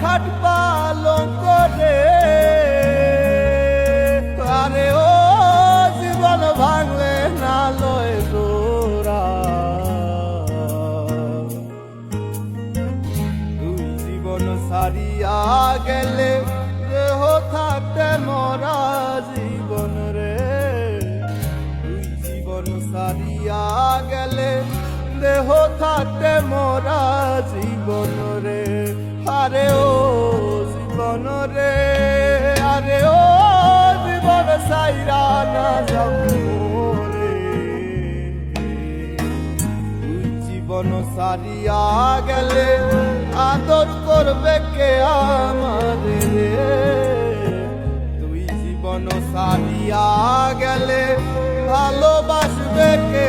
খাট পালঙ্ক রে। আরে ও জীবন ভাঙলে না লয় জোড়া, তুই জীবন সারিয়া গেলে দেহ থাকতে মরা জীবন রে। তুই জীবন সারিয়া গেলে দেহ থাকতে মরা জীবন রে। আরে ও জীবন রে, আরে ও জীবন সাইরা না যাও রে। তুই জীবন সারিয়া গেলে আদর করবে কে আমারে রে। তুই জীবন সারিয়া গেলে ভালোবাসবে কে